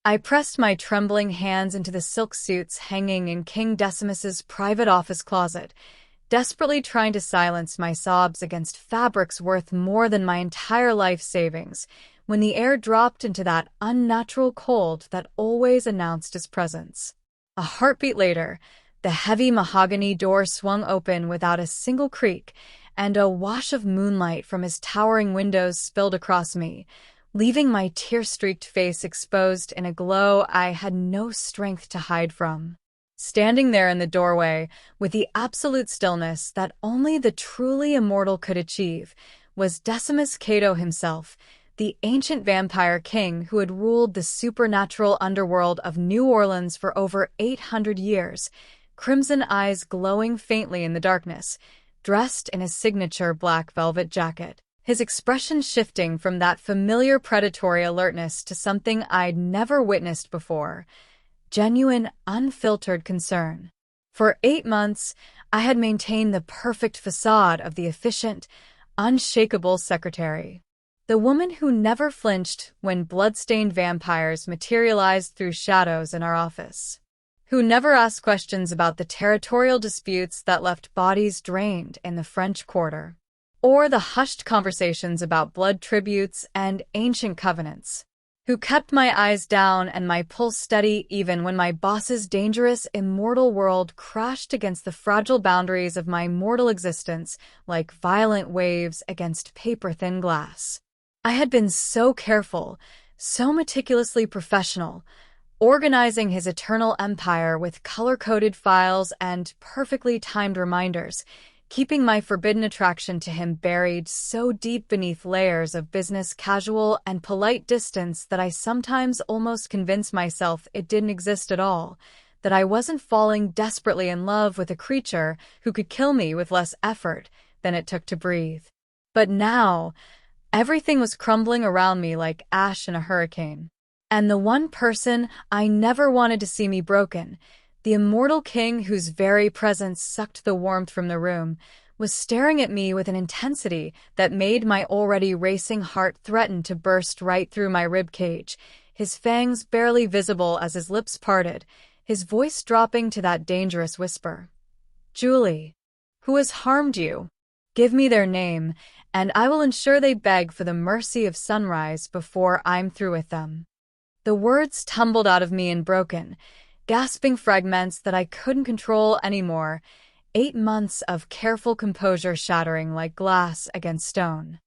I pressed my trembling hands into the silk suits hanging in King Desimus's private office closet, desperately trying to silence my sobs against fabrics worth more than my entire life savings, when the air dropped into that unnatural cold that always announced his presence. A heartbeat later, the heavy mahogany door swung open without a single creak, and a wash of moonlight from his towering windows spilled across me, leaving my tear-streaked face exposed in a glow I had no strength to hide from. Standing there in the doorway, with the absolute stillness that only the truly immortal could achieve, was Desimus Cato himself, the ancient vampire king who had ruled the supernatural underworld of New Orleans for over 800 years, crimson eyes glowing faintly in the darkness, dressed in a signature black velvet jacket, his expression shifting from that familiar predatory alertness to something I'd never witnessed before. Genuine, unfiltered concern. For 8 months, I had maintained the perfect facade of the efficient, unshakable secretary. The woman who never flinched when blood-stained vampires materialized through shadows in our office. Who never asked questions about the territorial disputes that left bodies drained in the French Quarter. Or the hushed conversations about blood tributes and ancient covenants. Who kept my eyes down and my pulse steady even when my boss's dangerous, immortal world crashed against the fragile boundaries of my mortal existence like violent waves against paper-thin glass. I had been so careful, so meticulously professional, organizing his eternal empire with color-coded files and perfectly timed reminders, keeping my forbidden attraction to him buried so deep beneath layers of business casual and polite distance that I sometimes almost convinced myself it didn't exist at all, that I wasn't falling desperately in love with a creature who could kill me with less effort than it took to breathe. But now, everything was crumbling around me like ash in a hurricane. And the one person I never wanted to see me broken, the immortal king whose very presence sucked the warmth from the room, was staring at me with an intensity that made my already racing heart threaten to burst right through my ribcage, his fangs barely visible as his lips parted, his voice dropping to that dangerous whisper. "Julie, who has harmed you? Give me their name, and I will ensure they beg for the mercy of sunrise before I'm through with them." The words tumbled out of me in broken, gasping fragments that I couldn't control anymore, 8 months of careful composure shattering like glass against stone.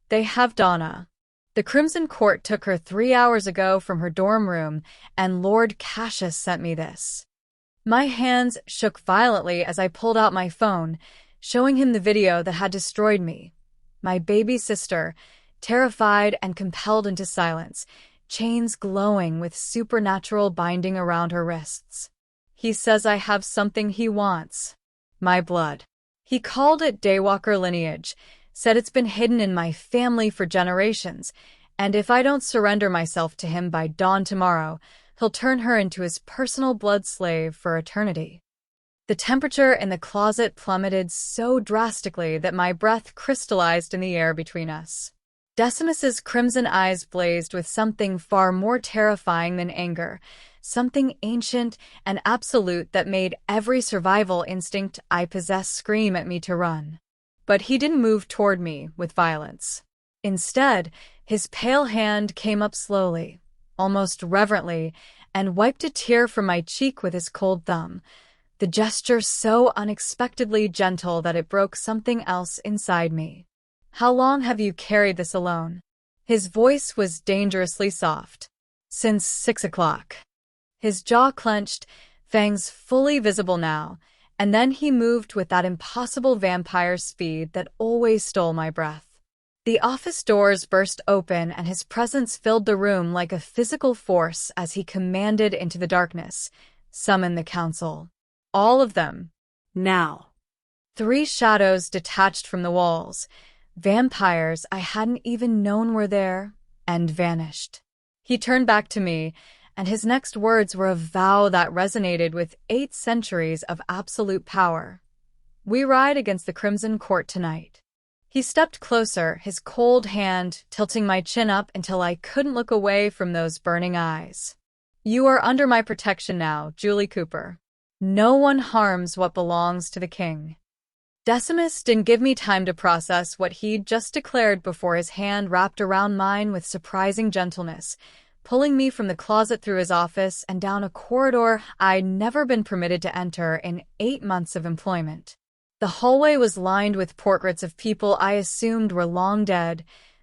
"They have Donna. The Crimson Court took her 3 hours ago from her dorm room, and Lord Cassius sent me this." My hands shook violently as I pulled out my phone, showing him the video that had destroyed me. My baby sister, terrified and compelled into silence, chains glowing with supernatural binding around her wrists. "He says I have something he wants. My blood. He called it daywalker lineage, said it's been hidden in my family for generations, and if I don't surrender myself to him by dawn tomorrow, he'll turn her into his personal blood slave for eternity." The temperature in the closet plummeted so drastically that my breath crystallized in the air between us. Desimus's crimson eyes blazed with something far more terrifying than anger, something ancient and absolute that made every survival instinct I possess scream at me to run. But he didn't move toward me with violence. Instead, his pale hand came up slowly, almost reverently, and wiped a tear from my cheek with his cold thumb, the gesture so unexpectedly gentle that it broke something else inside me. "How long have you carried this alone?" His voice was dangerously soft. "Since 6 o'clock. His jaw clenched, fangs fully visible now, and then he moved with that impossible vampire speed that always stole my breath. The office doors burst open and his presence filled the room like a physical force as he commanded into the darkness, "Summon the council. All of them. Now." 3 shadows detached from the walls, vampires I hadn't even known were there, and vanished. He turned back to me, and his next words were a vow that resonated with 8 centuries of absolute power. "We ride against the Crimson Court tonight." He stepped closer, his cold hand tilting my chin up until I couldn't look away from those burning eyes. You are under my protection now, Julie Cooper. No one harms what belongs to the king. Desimus didn't give me time to process what he'd just declared before his hand wrapped around mine with surprising gentleness, pulling me from the closet through his office and down a corridor I'd never been permitted to enter in 8 months of employment. The hallway was lined with portraits of people I assumed were long dead,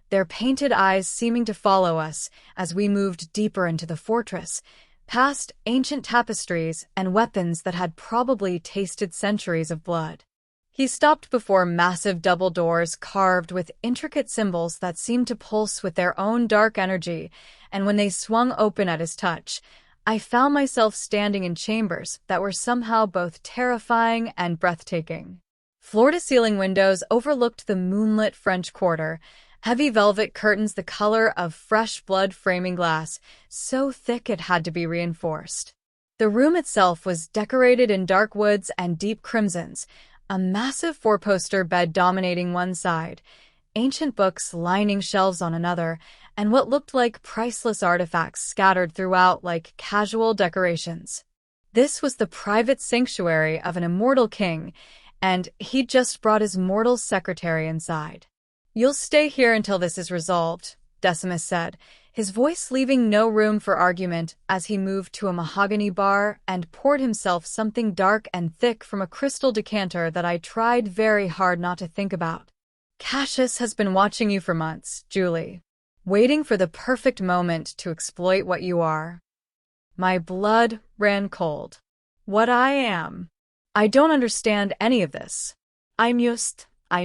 their painted eyes seeming to follow us as we moved deeper into the fortress, past ancient tapestries and weapons that had probably tasted centuries of blood. He stopped before massive double doors carved with intricate symbols that seemed to pulse with their own dark energy, and when they swung open at his touch, I found myself standing in chambers that were somehow both terrifying and breathtaking. Floor-to-ceiling windows overlooked the moonlit French Quarter, heavy velvet curtains the color of fresh blood framing glass, so thick it had to be reinforced. The room itself was decorated in dark woods and deep crimsons, a massive four-poster bed dominating one side, ancient books lining shelves on another, and what looked like priceless artifacts scattered throughout like casual decorations. This was the private sanctuary of an immortal king, and he'd just brought his mortal secretary inside. "You'll stay here until this is resolved," Desimus said, his voice leaving no room for argument as he moved to a mahogany bar and poured himself something dark and thick from a crystal decanter that I tried very hard not to think about. "Cassius has been watching you for months, Julie, waiting for the perfect moment to exploit what you are." My blood ran cold. What I am? I don't understand any of this. I'm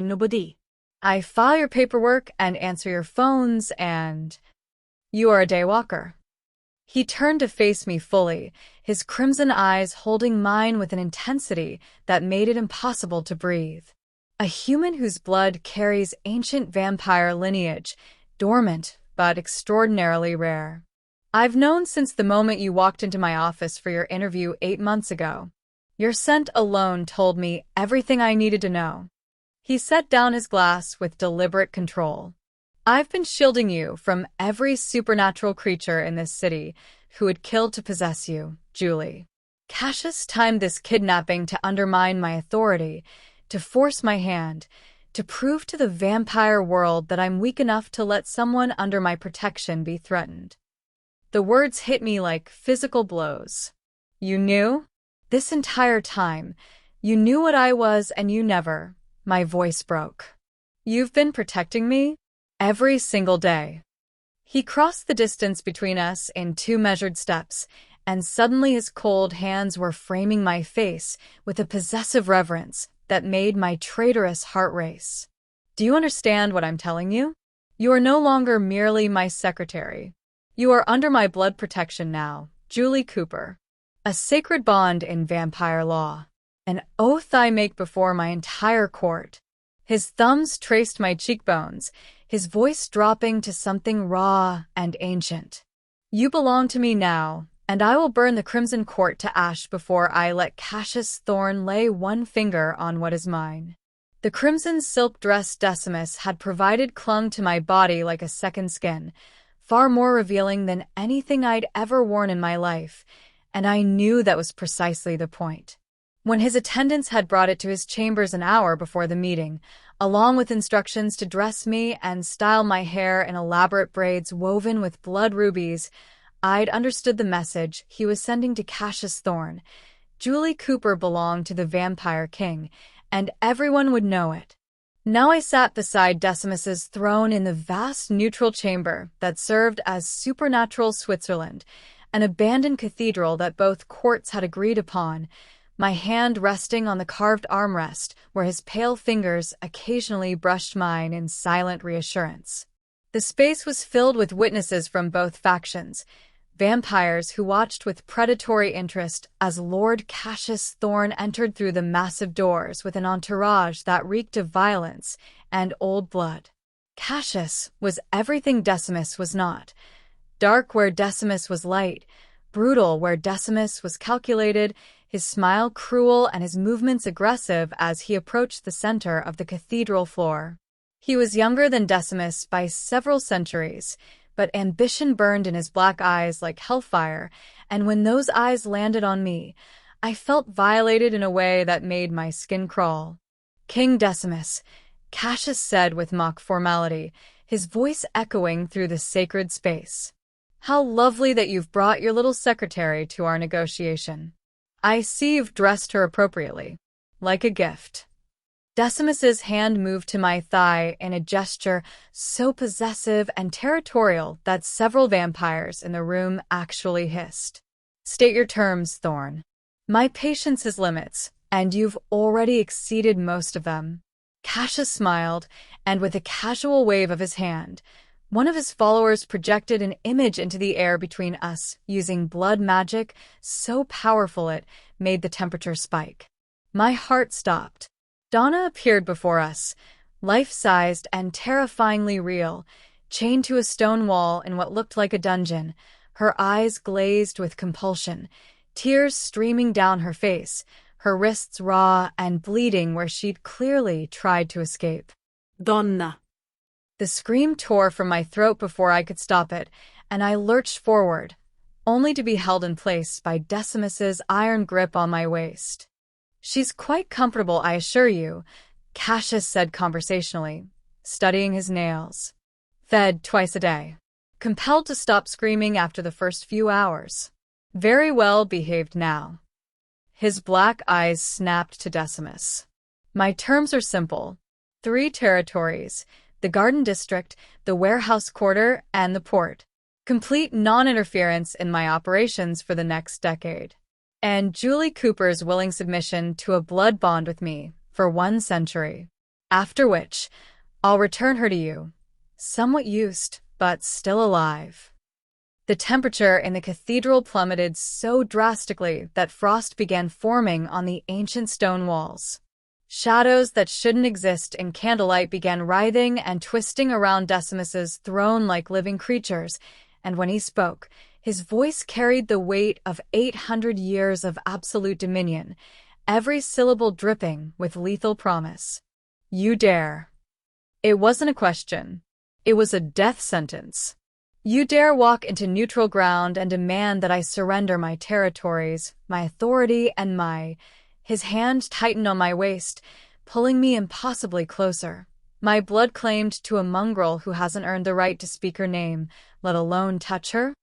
nobody. I file your paperwork and answer your phones and... You are a daywalker. He turned to face me fully, his crimson eyes holding mine with an intensity that made it impossible to breathe. A human whose blood carries ancient vampire lineage, dormant but extraordinarily rare. I've known since the moment you walked into my office for your interview 8 months ago. Your scent alone told me everything I needed to know. He set down his glass with deliberate control. I've been shielding you from every supernatural creature in this city who would kill to possess you, Julie. Cassius timed this kidnapping to undermine my authority, to force my hand, to prove to the vampire world that I'm weak enough to let someone under my protection be threatened. The words hit me like physical blows. You knew? This entire time, you knew what I was and you never. My voice broke. You've been protecting me? Every single day. He crossed the distance between us in 2 measured steps, and suddenly his cold hands were framing my face with a possessive reverence that made my traitorous heart race. Do you understand what I'm telling you? You are no longer merely my secretary. You are under my blood protection now, Julie Cooper. A sacred bond in vampire law. An oath I make before my entire court. His thumbs traced my cheekbones, his voice dropping to something raw and ancient. You belong to me now, and I will burn the Crimson Court to ash before I let Cassius Thorne lay one finger on what is mine. The crimson silk dress Desimus had provided clung to my body like a second skin, far more revealing than anything I'd ever worn in my life, and I knew that was precisely the point. When his attendants had brought it to his chambers an hour before the meeting, along with instructions to dress me and style my hair in elaborate braids woven with blood rubies, I'd understood the message he was sending to Cassius Thorne. Julie Cooper belonged to the Vampire King, and everyone would know it. Now I sat beside Desimus's throne in the vast neutral chamber that served as supernatural Switzerland, an abandoned cathedral that both courts had agreed upon, my hand resting on the carved armrest where his pale fingers occasionally brushed mine in silent reassurance. The space was filled with witnesses from both factions, vampires who watched with predatory interest as Lord Cassius Thorne entered through the massive doors with an entourage that reeked of violence and old blood. Cassius was everything Desimus was not. Dark where Desimus was light, brutal where Desimus was calculated, his smile cruel and his movements aggressive as he approached the center of the cathedral floor. He was younger than Desimus by several centuries, but ambition burned in his black eyes like hellfire, and when those eyes landed on me, I felt violated in a way that made my skin crawl. "King Desimus," Cassius said with mock formality, his voice echoing through the sacred space. "How lovely that you've brought your little secretary to our negotiation. I see you've dressed her appropriately, like a gift." Desimus's hand moved to my thigh in a gesture so possessive and territorial that several vampires in the room actually hissed. "State your terms, Thorn. My patience has limits, and you've already exceeded most of them." Cassius smiled, and with a casual wave of his hand, one of his followers projected an image into the air between us, using blood magic so powerful it made the temperature spike. My heart stopped. Donna appeared before us, life-sized and terrifyingly real, chained to a stone wall in what looked like a dungeon, her eyes glazed with compulsion, tears streaming down her face, her wrists raw and bleeding where she'd clearly tried to escape. "Donna!" The scream tore from my throat before I could stop it, and I lurched forward, only to be held in place by Desimus's iron grip on my waist. "She's quite comfortable, I assure you," Cassius said conversationally, studying his nails. "Fed twice a day. Compelled to stop screaming after the first few hours. Very well behaved now." His black eyes snapped to Desimus. "My terms are simple. 3 territories, the Garden District, the Warehouse Quarter, and the Port. Complete non-interference in my operations for the next decade. And Julie Cooper's willing submission to a blood bond with me for 1 century. After which, I'll return her to you, somewhat used, but still alive." The temperature in the cathedral plummeted so drastically that frost began forming on the ancient stone walls. Shadows that shouldn't exist in candlelight began writhing and twisting around Desimus's throne like living creatures, and when he spoke, his voice carried the weight of 800 years of absolute dominion, every syllable dripping with lethal promise. "You dare." It wasn't a question. It was a death sentence. "You dare walk into neutral ground and demand that I surrender my territories, my authority, and my—" His hand tightened on my waist, pulling me impossibly closer. My blood claimed to a mongrel who hasn't earned the right to speak her name, let alone touch her.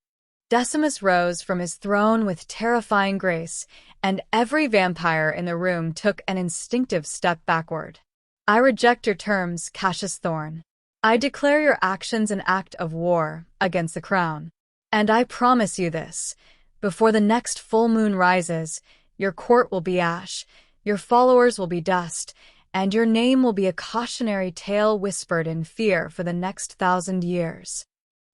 Desimus rose from his throne with terrifying grace, and every vampire in the room took an instinctive step backward. "I reject your terms, Cassius Thorn. I declare your actions an act of war against the crown. And I promise you this, before the next full moon rises, your court will be ash, your followers will be dust, and your name will be a cautionary tale whispered in fear for the next 1,000 years."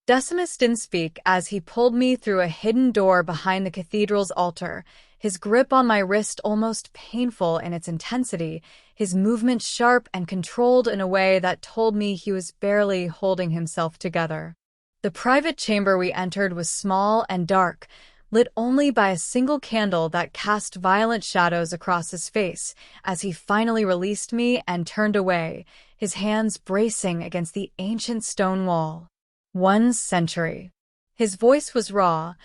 Desimus didn't speak as he pulled me through a hidden door behind the cathedral's altar, his grip on my wrist almost painful in its intensity, his movement sharp and controlled in a way that told me he was barely holding himself together. The private chamber we entered was small and dark, lit only by a single candle that cast violent shadows across his face as he finally released me and turned away, his hands bracing against the ancient stone wall. 1 century. His voice was raw,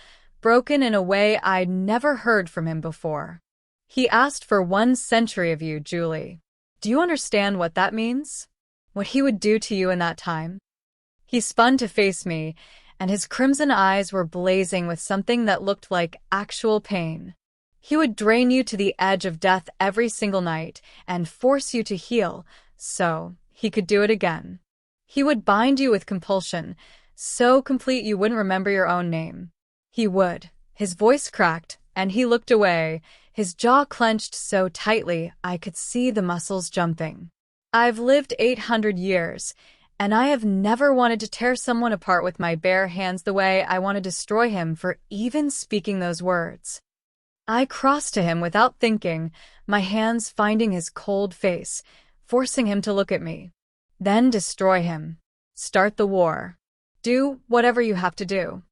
broken in a way I'd never heard from him before. "He asked for 1 century of you, Julie. Do you understand what that means? What he would do to you in that time?" He spun to face me, and his crimson eyes were blazing with something that looked like actual pain. "He would drain you to the edge of death every single night and force you to heal, so he could do it again. He would bind you with compulsion, so complete you wouldn't remember your own name. He would." His voice cracked, and he looked away, his jaw clenched so tightly I could see the muscles jumping. "I've lived 800 years, and I have never wanted to tear someone apart with my bare hands the way I want to destroy him for even speaking those words." I crossed to him without thinking, my hands finding his cold face, forcing him to look at me. "Then destroy him. Start the war. Do whatever you have to do."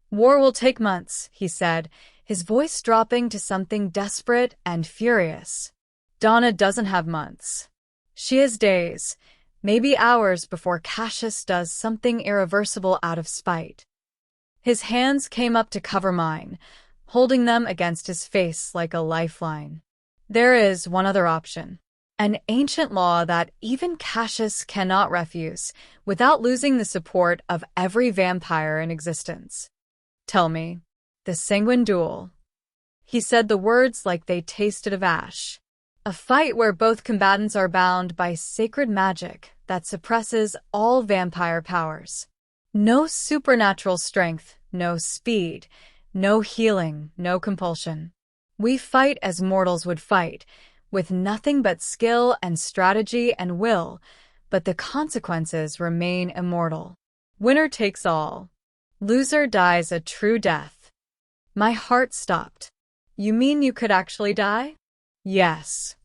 "War will take months," he said, his voice dropping to something desperate and furious. "Donna doesn't have months. She has days, maybe hours before Cassius does something irreversible out of spite. His hands came up to cover mine, holding them against his face like a lifeline. There is one other option. An ancient law that even Cassius cannot refuse without losing the support of every vampire in existence. Tell me, the Sanguin duel. He said the words like they tasted of ash. A fight where both combatants are bound by sacred magic that suppresses all vampire powers. No supernatural strength, no speed, no healing, no compulsion. We fight as mortals would fight, with nothing but skill and strategy and will, but the consequences remain immortal. Winner takes all. Loser dies a true death. My heart stopped. You mean you could actually die? Yes.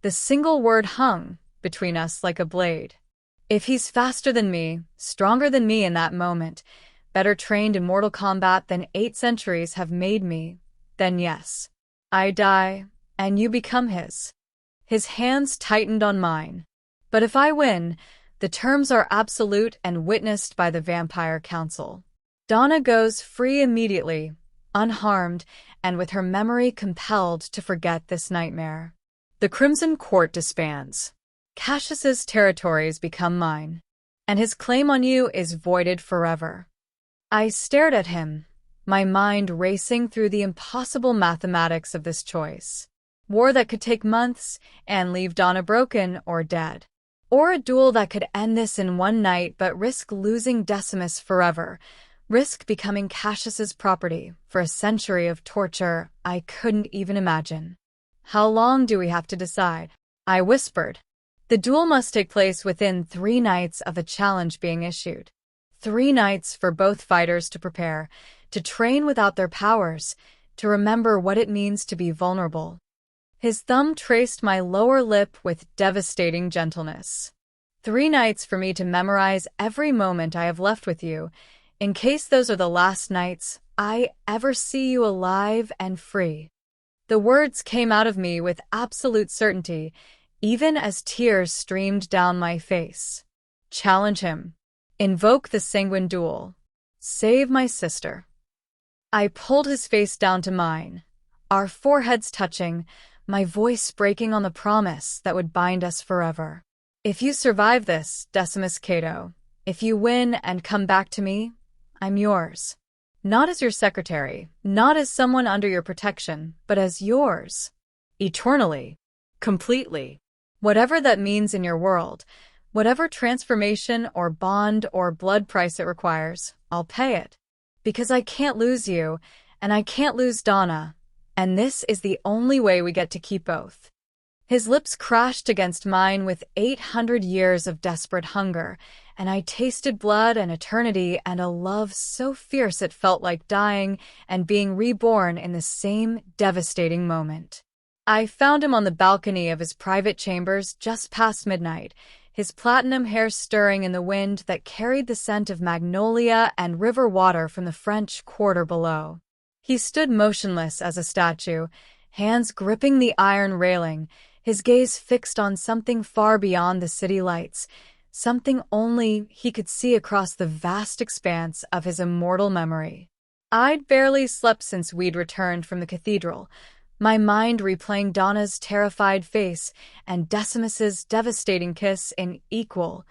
The single word hung between us like a blade. If he's faster than me, stronger than me in that moment, better trained in mortal combat than 8 centuries have made me, then yes. I die, and you become his. His hands tightened on mine. But if I win, the terms are absolute and witnessed by the Vampire Council. Donna goes free immediately, unharmed, and with her memory compelled to forget this nightmare. The Crimson Court disbands. Cassius's territories become mine, and his claim on you is voided forever. I stared at him, my mind racing through the impossible mathematics of this choice. War that could take months and leave Donna broken or dead. Or a duel that could end this in one night but risk losing Desimus forever. Risk becoming Cassius's property for a century of torture I couldn't even imagine. How long do we have to decide? I whispered. The duel must take place within 3 nights of a challenge being issued. 3 nights for both fighters to prepare, to train without their powers, to remember what it means to be vulnerable. His thumb traced my lower lip with devastating gentleness. 3 nights for me to memorize every moment I have left with you, in case those are the last nights I ever see you alive and free. The words came out of me with absolute certainty, even as tears streamed down my face. Challenge him. Invoke the Sanguin duel. Save my sister. I pulled his face down to mine, our foreheads touching, my voice breaking on the promise that would bind us forever. If you survive this, Desimus Cato, if you win and come back to me, I'm yours. Not as your secretary, not as someone under your protection, but as yours. Eternally. Completely. Whatever that means in your world, whatever transformation or bond or blood price it requires, I'll pay it. Because I can't lose you, and I can't lose Donna, and this is the only way we get to keep both. His lips crashed against mine with 800 years of desperate hunger, and I tasted blood and eternity and a love so fierce it felt like dying and being reborn in the same devastating moment. I found him on the balcony of his private chambers just past midnight, his platinum hair stirring in the wind that carried the scent of magnolia and river water from the French Quarter below. He stood motionless as a statue, hands gripping the iron railing, his gaze fixed on something far beyond the city lights, something only he could see across the vast expanse of his immortal memory. I'd barely slept since we'd returned from the cathedral, my mind replaying Donna's terrified face and Desimus's devastating kiss in equal,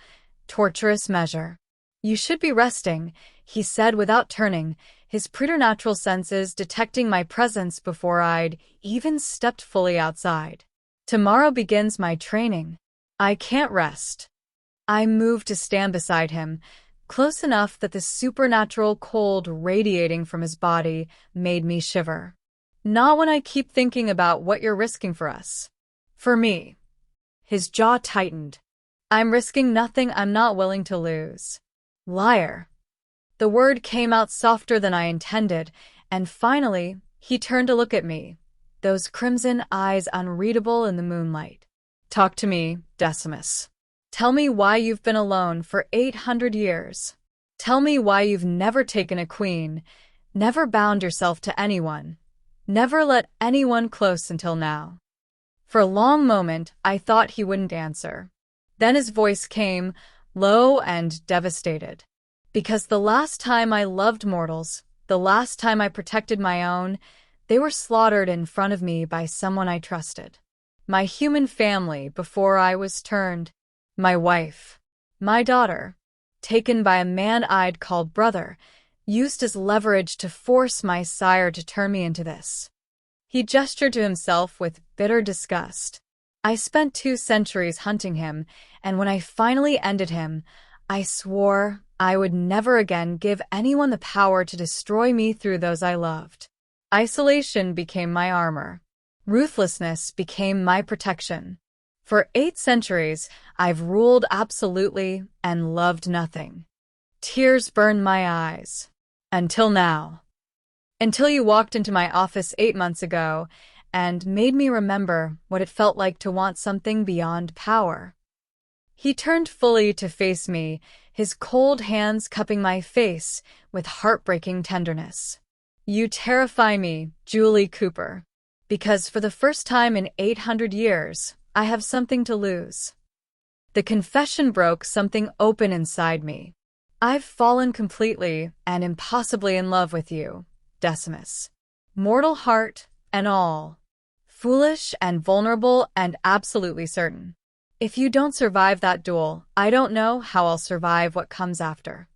torturous measure. You should be resting, he said without turning, his preternatural senses detecting my presence before I'd even stepped fully outside. Tomorrow begins my training. I can't rest. I moved to stand beside him, close enough that the supernatural cold radiating from his body made me shiver. Not when I keep thinking about what you're risking for us. For me. His jaw tightened. I'm risking nothing I'm not willing to lose. Liar. The word came out softer than I intended, and finally, he turned to look at me, those crimson eyes unreadable in the moonlight. Talk to me, Desimus. Tell me why you've been alone for 800 years. Tell me why you've never taken a queen, never bound yourself to anyone, never let anyone close until now. For a long moment, I thought he wouldn't answer. Then his voice came, low and devastated. Because the last time I loved mortals, the last time I protected my own, they were slaughtered in front of me by someone I trusted. My human family before I was turned. My wife. My daughter. Taken by a man I'd called brother, used as leverage to force my sire to turn me into this. He gestured to himself with bitter disgust. I spent 2 centuries hunting him, and when I finally ended him, I swore I would never again give anyone the power to destroy me through those I loved. Isolation became my armor. Ruthlessness became my protection. For 8 centuries, I've ruled absolutely and loved nothing. Tears burned my eyes. Until now. Until you walked into my office 8 months ago and made me remember what it felt like to want something beyond power. He turned fully to face me, his cold hands cupping my face with heartbreaking tenderness. You terrify me, Julie Cooper, because for the first time in 800 years, I have something to lose. The confession broke something open inside me. I've fallen completely and impossibly in love with you, Desimus. Mortal heart and all. Foolish and vulnerable and absolutely certain. If you don't survive that duel, I don't know how I'll survive what comes after.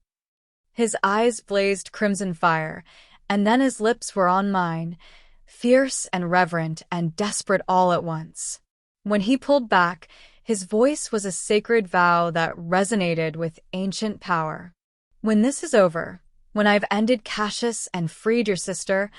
His eyes blazed crimson fire, and then his lips were on mine, fierce and reverent and desperate all at once. When he pulled back, his voice was a sacred vow that resonated with ancient power. When this is over, when I've ended Cassius and freed your sister,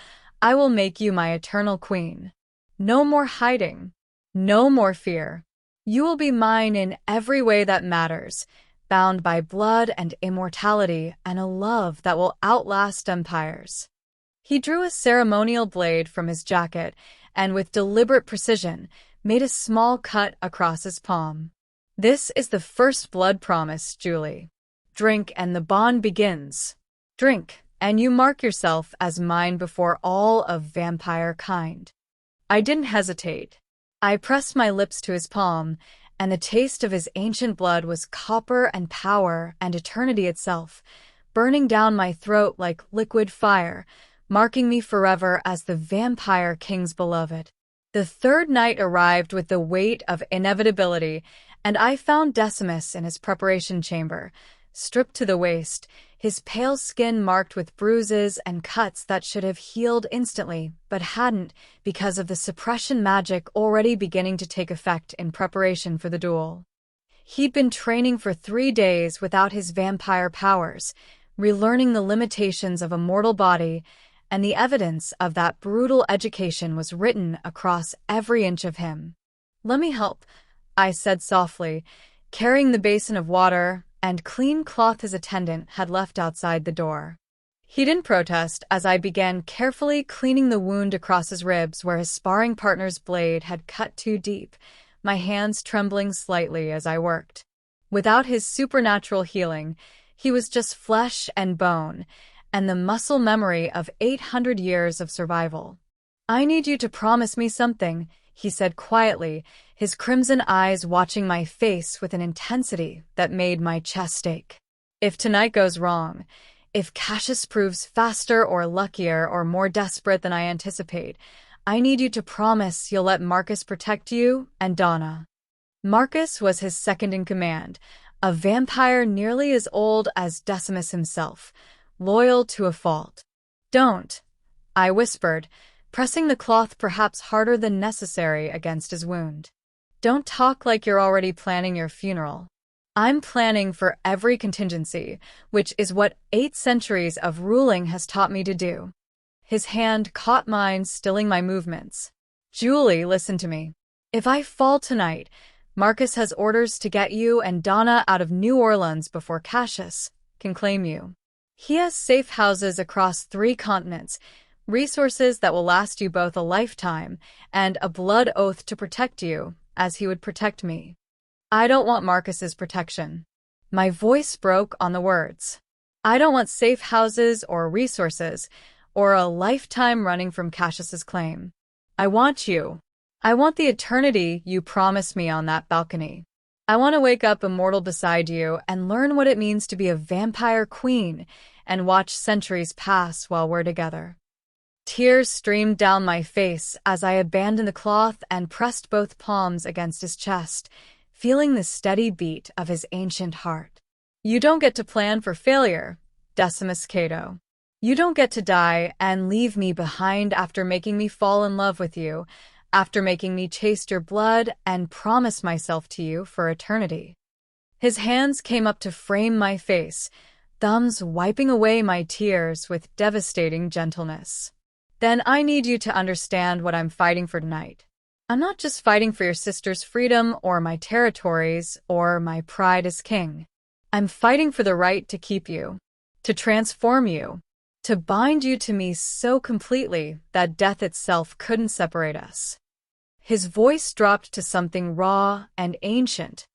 I will make you my eternal queen. No more hiding. No more fear. You will be mine in every way that matters, bound by blood and immortality and a love that will outlast empires. He drew a ceremonial blade from his jacket and, with deliberate precision, made a small cut across his palm. This is the first blood promise, Julie. Drink and the bond begins. Drink, and you mark yourself as mine before all of vampire kind. I didn't hesitate. I pressed my lips to his palm, and the taste of his ancient blood was copper and power and eternity itself, burning down my throat like liquid fire, marking me forever as the vampire king's beloved. The third night arrived with the weight of inevitability, and I found Desimus in his preparation chamber, stripped to the waist, his pale skin marked with bruises and cuts that should have healed instantly, but hadn't because of the suppression magic already beginning to take effect in preparation for the duel. He'd been training for 3 days without his vampire powers, relearning the limitations of a mortal body, and the evidence of that brutal education was written across every inch of him. "Let me help," I said softly, carrying the basin of water and clean cloth his attendant had left outside the door. He didn't protest as I began carefully cleaning the wound across his ribs where his sparring partner's blade had cut too deep, my hands trembling slightly as I worked. Without his supernatural healing, he was just flesh and bone, and the muscle memory of 800 years of survival. "I need you to promise me something," he said quietly, his crimson eyes watching my face with an intensity that made my chest ache. "If tonight goes wrong, if Cassius proves faster or luckier or more desperate than I anticipate, I need you to promise you'll let Marcus protect you and Donna." Marcus was his second in command, a vampire nearly as old as Desimus himself, loyal to a fault. "Don't," I whispered, pressing the cloth perhaps harder than necessary against his wound. "Don't talk like you're already planning your funeral. I'm planning for every contingency, which is what 8 centuries of ruling has taught me to do." His hand caught mine, stilling my movements. "Julie, listen to me. If I fall tonight, Marcus has orders to get you and Donna out of New Orleans before Cassius can claim you. He has safe houses across 3 continents, resources that will last you both a lifetime, and a blood oath to protect you, as he would protect me. I don't want Marcus's protection." My voice broke on the words. "I don't want safe houses or resources, or a lifetime running from Cassius's claim. I want you. I want the eternity you promised me on that balcony." I want to wake up immortal beside you and learn what it means to be a vampire queen and watch centuries pass while we're together. Tears streamed down my face as I abandoned the cloth and pressed both palms against his chest, feeling the steady beat of his ancient heart. You don't get to plan for failure, Desimus Cato. You don't get to die and leave me behind after making me fall in love with you, after making me taste your blood and promise myself to you for eternity. His hands came up to frame my face, thumbs wiping away my tears with devastating gentleness. Then I need you to understand what I'm fighting for tonight. I'm not just fighting for your sister's freedom or my territories or my pride as king. I'm fighting for the right to keep you, to transform you, to bind you to me so completely that death itself couldn't separate us. His voice dropped to something raw and ancient.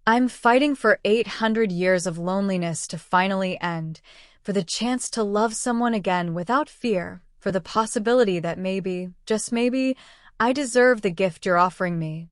I'm fighting for 800 years of loneliness to finally end, for the chance to love someone again without fear, for the possibility that maybe, just maybe, I deserve the gift you're offering me.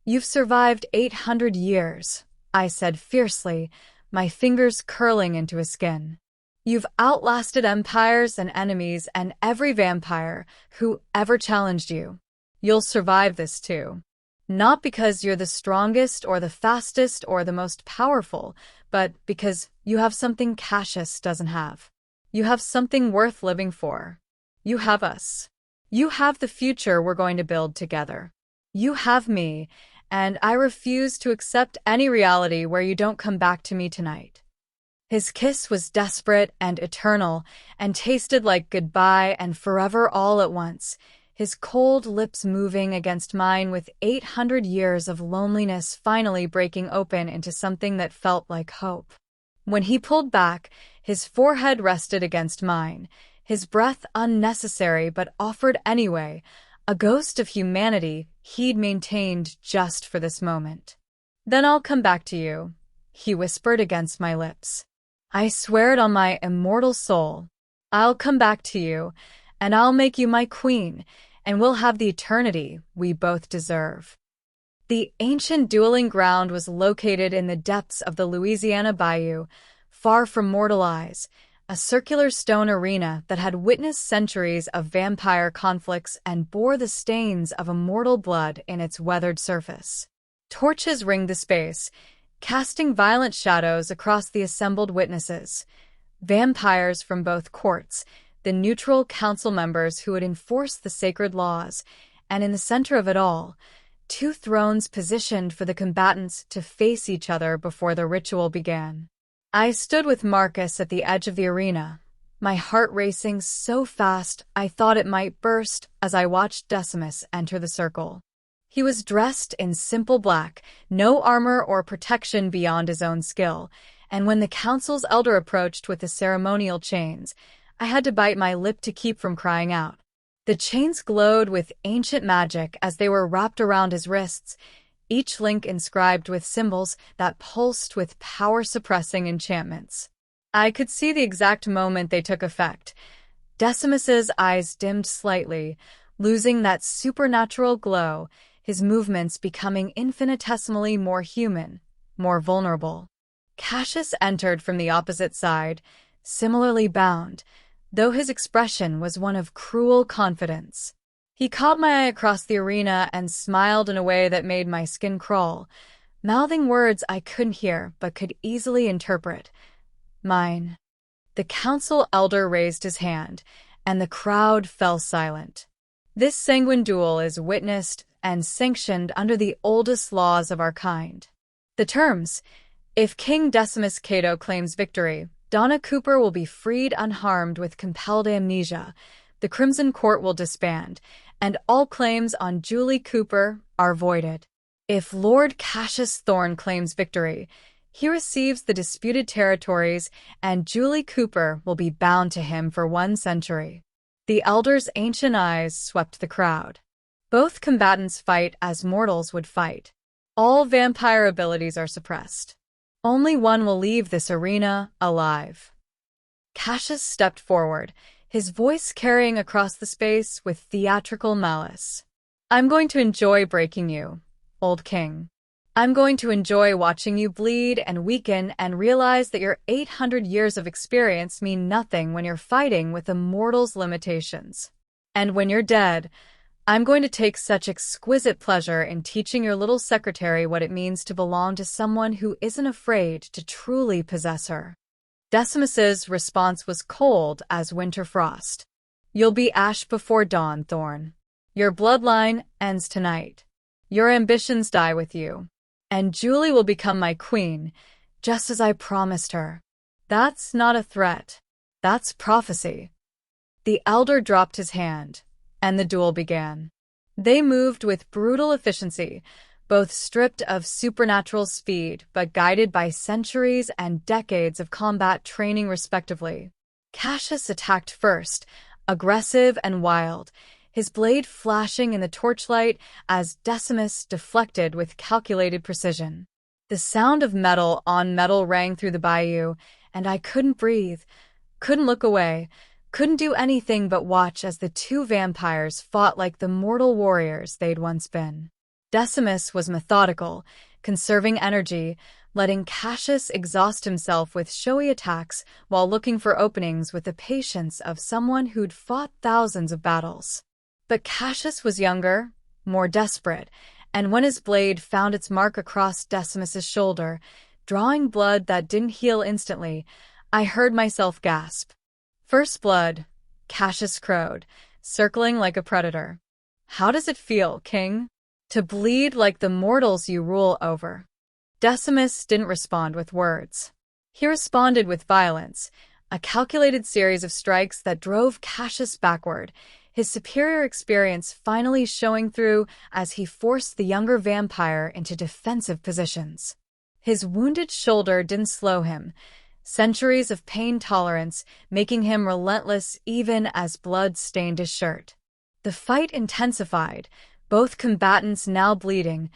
You've survived 800 years, I said fiercely, my fingers curling into his skin. You've outlasted empires and enemies and every vampire who ever challenged you. You'll survive this too. Not because you're the strongest or the fastest or the most powerful, but because you have something Cassius doesn't have. You have something worth living for. You have us. You have the future we're going to build together. You have me, and I refuse to accept any reality where you don't come back to me tonight. His kiss was desperate and eternal, and tasted like goodbye and forever all at once, his cold lips moving against mine with 800 years of loneliness finally breaking open into something that felt like hope. When he pulled back, his forehead rested against mine, his breath unnecessary but offered anyway, a ghost of humanity he'd maintained just for this moment. Then I'll come back to you, he whispered against my lips. I swear it on my immortal soul. I'll come back to you, and I'll make you my queen, and we'll have the eternity we both deserve. The ancient dueling ground was located in the depths of the Louisiana Bayou, far from mortal eyes, a circular stone arena that had witnessed centuries of vampire conflicts and bore the stains of immortal blood in its weathered surface. Torches ringed the space, casting violent shadows across the assembled witnesses. Vampires from both courts, the neutral council members who would enforce the sacred laws, and in the center of it all, two thrones positioned for the combatants to face each other before the ritual began. I stood with Marcus at the edge of the arena, my heart racing so fast I thought it might burst as I watched Desimus enter the circle. He was dressed in simple black, no armor or protection beyond his own skill, and when the council's elder approached with the ceremonial chains, I had to bite my lip to keep from crying out. The chains glowed with ancient magic as they were wrapped around his wrists, each link inscribed with symbols that pulsed with power-suppressing enchantments. I could see the exact moment they took effect. Desimus's eyes dimmed slightly, losing that supernatural glow, his movements becoming infinitesimally more human, more vulnerable. Cassius entered from the opposite side, similarly bound, though his expression was one of cruel confidence. He caught my eye across the arena and smiled in a way that made my skin crawl, mouthing words I couldn't hear but could easily interpret. Mine. The council elder raised his hand, and the crowd fell silent. This Sanguin duel is witnessed and sanctioned under the oldest laws of our kind. The terms: if King Desimus Cato claims victory, Donna Cooper will be freed unharmed with compelled amnesia, the Crimson Court will disband, and all claims on Julie Cooper are voided. If Lord Cassius Thorne claims victory, he receives the disputed territories, and Julie Cooper will be bound to him for 1 century. The elder's ancient eyes swept the crowd. Both combatants fight as mortals would fight. All vampire abilities are suppressed. Only one will leave this arena alive. Cassius stepped forward, his voice carrying across the space with theatrical malice. I'm going to enjoy breaking you, old king. I'm going to enjoy watching you bleed and weaken and realize that your 800 years of experience mean nothing when you're fighting with a mortal's limitations. And when you're dead, I'm going to take such exquisite pleasure in teaching your little secretary what it means to belong to someone who isn't afraid to truly possess her. Desimus's response was cold as winter frost. You'll be ash before dawn, Thorn. Your bloodline ends tonight. Your ambitions die with you. And Julie will become my queen, just as I promised her. That's not a threat. That's prophecy. The elder dropped his hand, and the duel began. They moved with brutal efficiency, both stripped of supernatural speed but guided by centuries and decades of combat training respectively. Cassius attacked first, aggressive and wild, his blade flashing in the torchlight as Desimus deflected with calculated precision. The sound of metal on metal rang through the bayou, and I couldn't breathe, couldn't look away, couldn't do anything but watch as the two vampires fought like the mortal warriors they'd once been. Desimus was methodical, conserving energy, letting Cassius exhaust himself with showy attacks while looking for openings with the patience of someone who'd fought thousands of battles. But Cassius was younger, more desperate, and when his blade found its mark across Desimus's shoulder, drawing blood that didn't heal instantly, I heard myself gasp. First blood, Cassius crowed, circling like a predator. How does it feel, King? To bleed like the mortals you rule over. Desimus didn't respond with words. He responded with violence, a calculated series of strikes that drove Cassius backward, his superior experience finally showing through as he forced the younger vampire into defensive positions. His wounded shoulder didn't slow him, centuries of pain tolerance making him relentless even as blood stained his shirt. The fight intensified, both combatants now bleeding,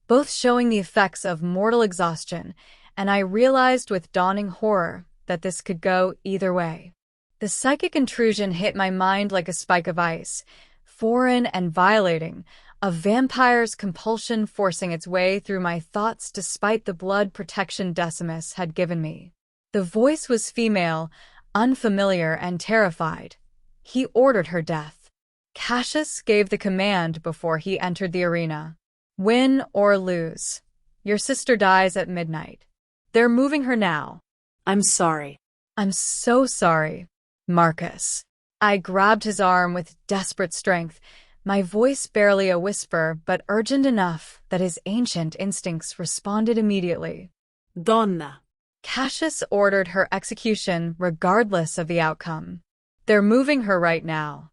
both showing the effects of mortal exhaustion, and I realized with dawning horror that this could go either way. The psychic intrusion hit my mind like a spike of ice, foreign and violating, a vampire's compulsion forcing its way through my thoughts despite the blood protection Desimus had given me. The voice was female, unfamiliar and terrified. He ordered her death. Cassius gave the command before he entered the arena. Win or lose. Your sister dies at midnight. They're moving her now. I'm sorry. I'm so sorry, Marcus. I grabbed his arm with desperate strength, my voice barely a whisper but urgent enough that his ancient instincts responded immediately. Donna. Cassius ordered her execution regardless of the outcome. They're moving her right now.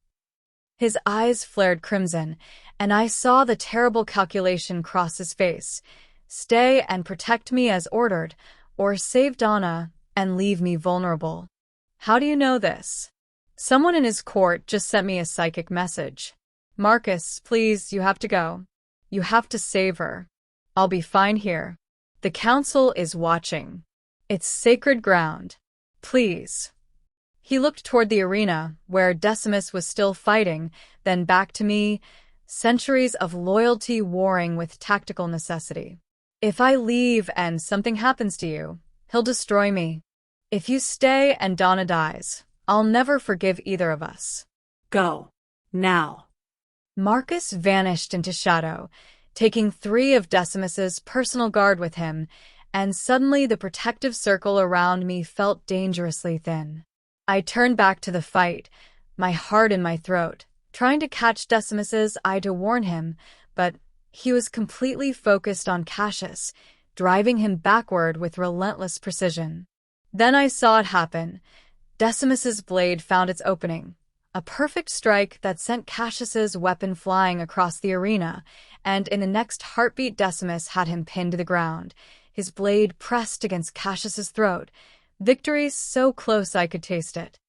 His eyes flared crimson, and I saw the terrible calculation cross his face. Stay and protect me as ordered, or save Donna and leave me vulnerable. How do you know this? Someone in his court just sent me a psychic message. Marcus, please, you have to go. You have to save her. I'll be fine here. The council is watching. It's sacred ground. Please. He looked toward the arena, where Desimus was still fighting, then back to me, centuries of loyalty warring with tactical necessity. If I leave and something happens to you, he'll destroy me. If you stay and Donna dies, I'll never forgive either of us. Go. Now. Marcus vanished into shadow, taking 3 of Desimus's personal guard with him, and suddenly the protective circle around me felt dangerously thin. I turned back to the fight, my heart in my throat, trying to catch Desimus's eye to warn him, but he was completely focused on Cassius, driving him backward with relentless precision. Then I saw it happen. Desimus's blade found its opening, a perfect strike that sent Cassius's weapon flying across the arena, and in the next heartbeat Desimus had him pinned to the ground, his blade pressed against Cassius's throat, victory so close I could taste it.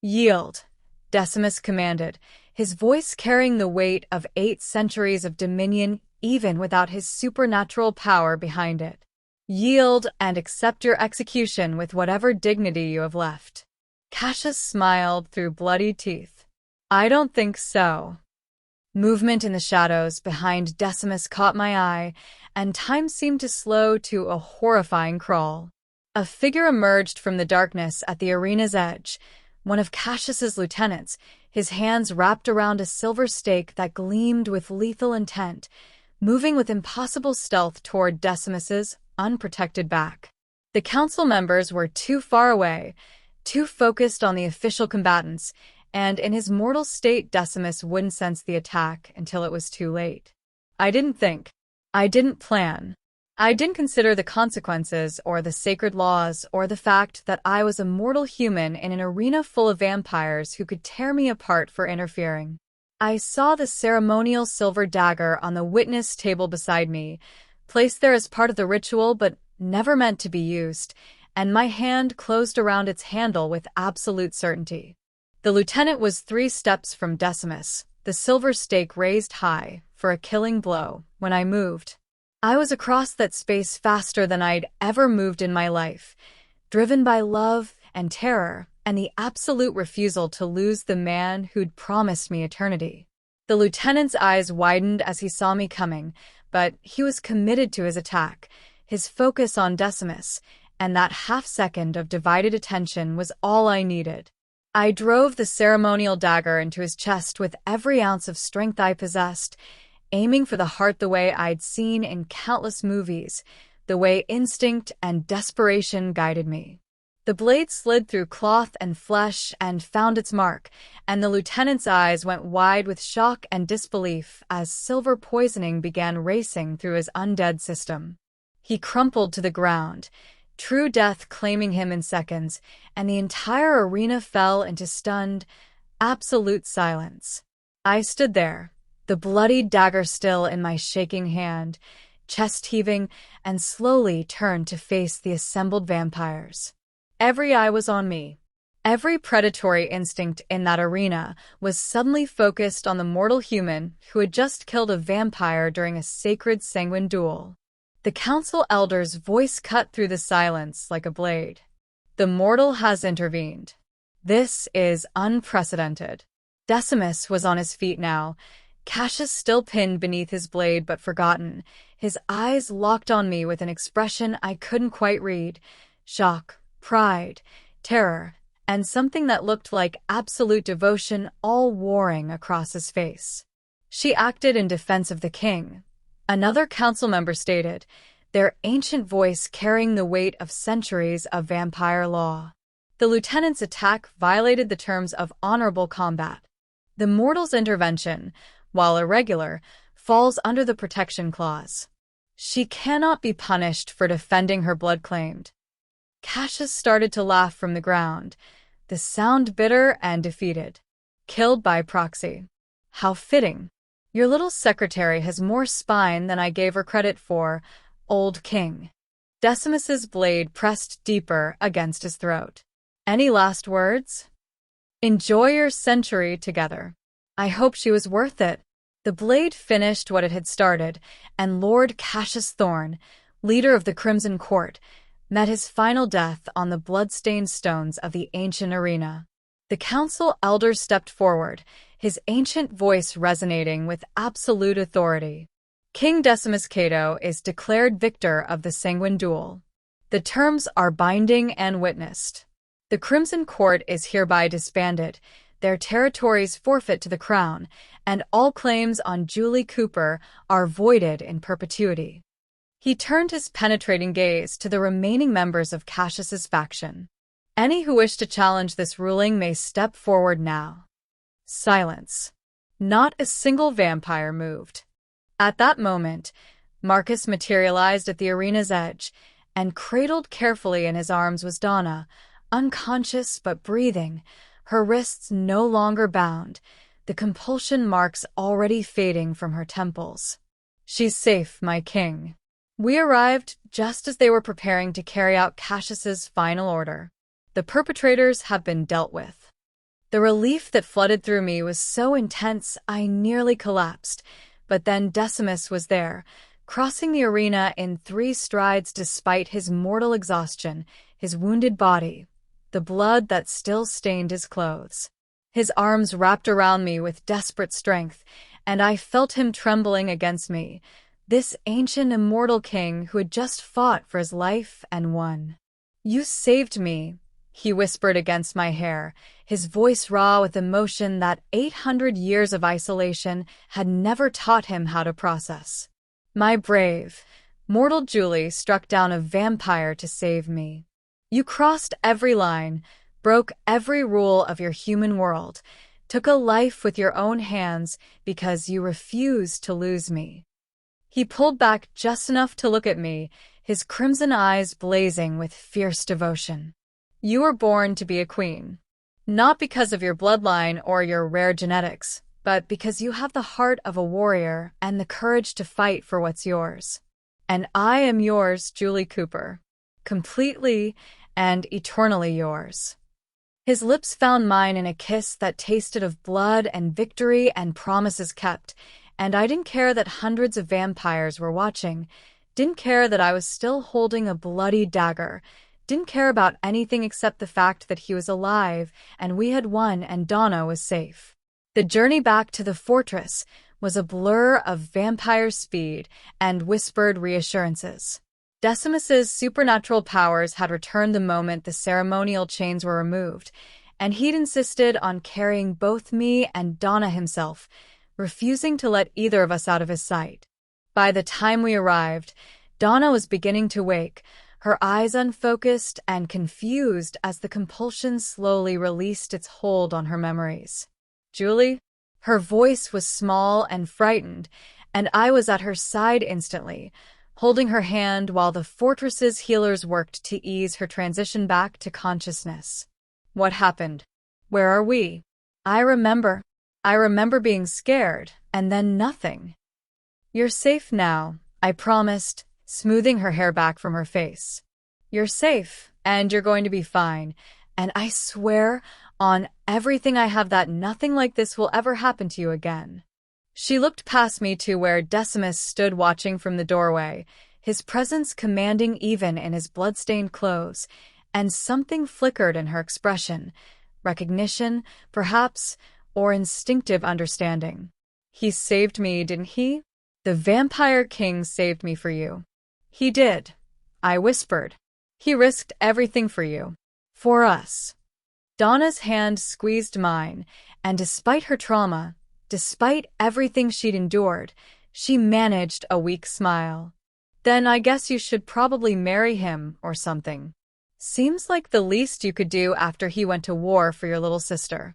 Yield, Desimus commanded, his voice carrying the weight of 8 centuries of dominion even without his supernatural power behind it. Yield and accept your execution with whatever dignity you have left. Cassius smiled through bloody teeth. I don't think so. Movement in the shadows behind Desimus caught my eye, and time seemed to slow to a horrifying crawl. A figure emerged from the darkness at the arena's edge, one of Cassius's lieutenants, his hands wrapped around a silver stake that gleamed with lethal intent, moving with impossible stealth toward Desimus's unprotected back. The council members were too far away, too focused on the official combatants, and in his mortal state Desimus wouldn't sense the attack until it was too late. I didn't think. I didn't plan. I didn't consider the consequences or the sacred laws or the fact that I was a mortal human in an arena full of vampires who could tear me apart for interfering. I saw the ceremonial silver dagger on the witness table beside me, placed there as part of the ritual but never meant to be used, and my hand closed around its handle with absolute certainty. The lieutenant was 3 steps from Desimus, the silver stake raised high for a killing blow. When I moved, I was across that space faster than I'd ever moved in my life, driven by love and terror and the absolute refusal to lose the man who'd promised me eternity. The lieutenant's eyes widened as he saw me coming, but he was committed to his attack, his focus on Desimus, and that half-second of divided attention was all I needed. I drove the ceremonial dagger into his chest with every ounce of strength I possessed, aiming for the heart the way I'd seen in countless movies, the way instinct and desperation guided me. The blade slid through cloth and flesh and found its mark, and the lieutenant's eyes went wide with shock and disbelief as silver poisoning began racing through his undead system. He crumpled to the ground, true death claiming him in seconds, and the entire arena fell into stunned, absolute silence. I stood there, the bloody dagger still in my shaking hand, chest heaving, and slowly turned to face the assembled vampires. Every eye was on me. Every predatory instinct in that arena was suddenly focused on the mortal human who had just killed a vampire during a sacred Sanguin duel. The council elder's voice cut through the silence like a blade. The mortal has intervened. This is unprecedented. Desimus was on his feet now, Cassius still pinned beneath his blade but forgotten, his eyes locked on me with an expression I couldn't quite read. Shock, pride, terror, and something that looked like absolute devotion all warring across his face. She acted in defense of the king, another council member stated, their ancient voice carrying the weight of centuries of vampire law. The lieutenant's attack violated the terms of honorable combat. The mortal's intervention, while irregular, falls under the protection clause. She cannot be punished for defending her blood claimed. Cassius started to laugh from the ground, the sound bitter and defeated. Killed by proxy. How fitting. Your little secretary has more spine than I gave her credit for, old king. Desimus's blade pressed deeper against his throat. Any last words? Enjoy your century together. I hope she was worth it. The blade finished what it had started, and Lord Cassius Thorne, leader of the Crimson Court, met his final death on the blood-stained stones of the ancient arena. The council elders stepped forward, his ancient voice resonating with absolute authority. King Desimus Cato is declared victor of the Sanguin duel. The terms are binding and witnessed. The Crimson Court is hereby disbanded, their territories forfeit to the crown, and all claims on Julie Cooper are voided in perpetuity. He turned his penetrating gaze to the remaining members of Cassius's faction. Any who wish to challenge this ruling may step forward now. Silence. Not a single vampire moved. At that moment, Marcus materialized at the arena's edge, and cradled carefully in his arms was Donna, unconscious but breathing, her wrists no longer bound, the compulsion marks already fading from her temples. She's safe, my king. We arrived just as they were preparing to carry out Cassius's final order. The perpetrators have been dealt with. The relief that flooded through me was so intense I nearly collapsed, but then Desimus was there, crossing the arena in 3 strides despite his mortal exhaustion, his wounded body, the blood that still stained his clothes. His arms wrapped around me with desperate strength, and I felt him trembling against me, this ancient immortal king who had just fought for his life and won. "You saved me," he whispered against my hair, his voice raw with emotion that 800 years of isolation had never taught him how to process. "My brave, mortal Julie struck down a vampire to save me. You crossed every line, broke every rule of your human world, took a life with your own hands because you refused to lose me." He pulled back just enough to look at me, his crimson eyes blazing with fierce devotion. "You were born to be a queen. Not because of your bloodline or your rare genetics, but because you have the heart of a warrior and the courage to fight for what's yours. And I am yours, Julie Cooper. Completely and eternally yours." His lips found mine in a kiss that tasted of blood and victory and promises kept, and I didn't care that hundreds of vampires were watching, didn't care that I was still holding a bloody dagger, didn't care about anything except the fact that he was alive and we had won and Donna was safe. The journey back to the fortress was a blur of vampire speed and whispered reassurances. Desimus's supernatural powers had returned the moment the ceremonial chains were removed, and he'd insisted on carrying both me and Donna himself, refusing to let either of us out of his sight. By the time we arrived, Donna was beginning to wake, her eyes unfocused and confused as the compulsion slowly released its hold on her memories. "Julie?" Her voice was small and frightened, and I was at her side instantly, holding her hand while the fortress's healers worked to ease her transition back to consciousness. "What happened? Where are we?" I remember being scared, and then nothing." "You're safe now," I promised, smoothing her hair back from her face. "You're safe, and you're going to be fine, and I swear on everything I have that nothing like this will ever happen to you again." She looked past me to where Desimus stood watching from the doorway, his presence commanding even in his blood-stained clothes, and something flickered in her expression, recognition, perhaps, or instinctive understanding. "He saved me, didn't he? The Vampire King saved me for you." "He did," I whispered. "He risked everything for you. For us." Donna's hand squeezed mine, and despite her trauma, despite everything she'd endured, she managed a weak smile. "Then I guess you should probably marry him or something. Seems like the least you could do after he went to war for your little sister."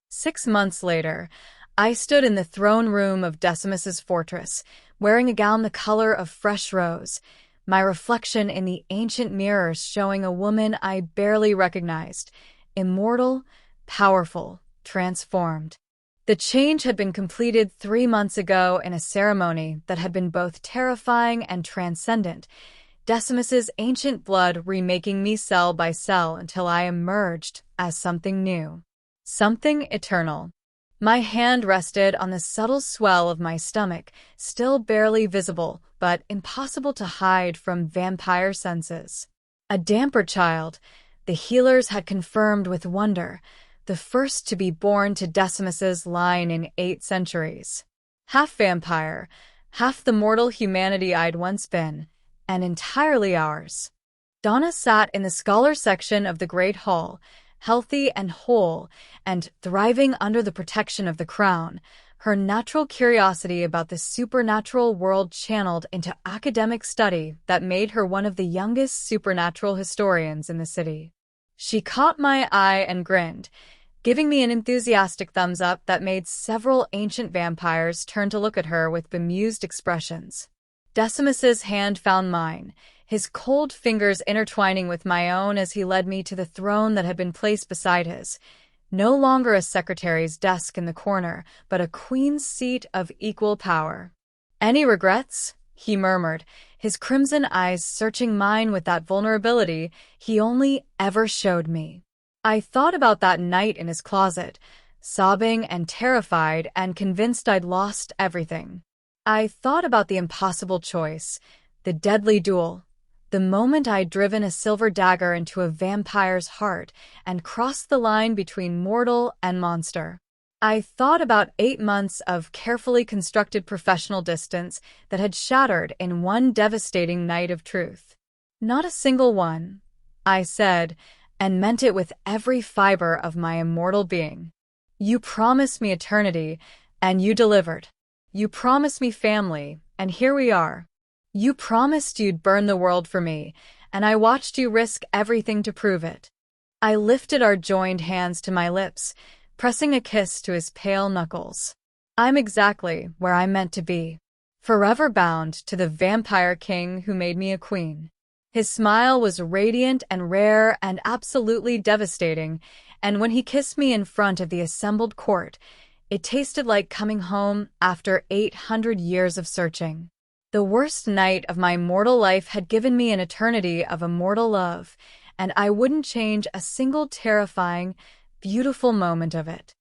6 months later, I stood in the throne room of Desimus's fortress, wearing a gown the color of fresh rose, my reflection in the ancient mirrors showing a woman I barely recognized, immortal, powerful, transformed. The change had been completed 3 months ago in a ceremony that had been both terrifying and transcendent, Desimus's ancient blood remaking me cell by cell until I emerged as something new. Something eternal. My hand rested on the subtle swell of my stomach, still barely visible, but impossible to hide from vampire senses. A damper child, the healers had confirmed with wonder, the first to be born to Desimus's line in 8 centuries. Half vampire, half the mortal humanity I'd once been, and entirely ours. Donna sat in the scholar section of the Great Hall, healthy and whole, and thriving under the protection of the crown, her natural curiosity about the supernatural world channeled into academic study that made her one of the youngest supernatural historians in the city. She caught my eye and grinned, giving me an enthusiastic thumbs up that made several ancient vampires turn to look at her with bemused expressions. Desimus's hand found mine, his cold fingers intertwining with my own as he led me to the throne that had been placed beside his. No longer a secretary's desk in the corner, but a queen's seat of equal power. "Any regrets?" he murmured, his crimson eyes searching mine with that vulnerability he only ever showed me. I thought about that night in his closet, sobbing and terrified and convinced I'd lost everything. I thought about the impossible choice, the deadly duel, the moment I'd driven a silver dagger into a vampire's heart and crossed the line between mortal and monster. I thought about 8 months of carefully constructed professional distance that had shattered in one devastating night of truth. Not a single one, I said, and meant it with every fiber of my immortal being. You promised me eternity, and you delivered. You promised me family, and here we are. You promised you'd burn the world for me, and I watched you risk everything to prove it. I lifted our joined hands to my lips, pressing a kiss to his pale knuckles. I'm exactly where I'm meant to be, forever bound to the vampire king who made me a queen. His smile was radiant and rare and absolutely devastating, and when he kissed me in front of the assembled court, it tasted like coming home after 800 years of searching. The worst night of my mortal life had given me an eternity of immortal love, and I wouldn't change a single terrifying, beautiful moment of it.